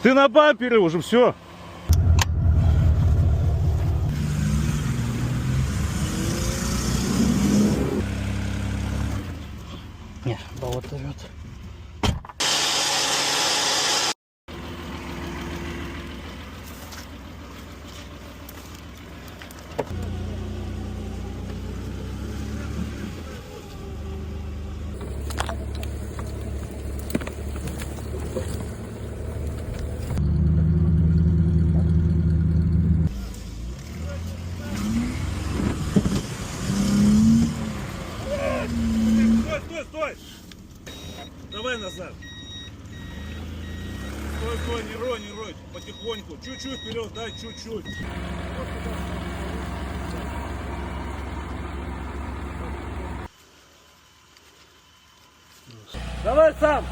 Ты на бампере уже, все. Не, болото рвет. Стой! Давай назад. Стой, не рой, потихоньку. Чуть-чуть вперед, дай чуть-чуть. Давай сам.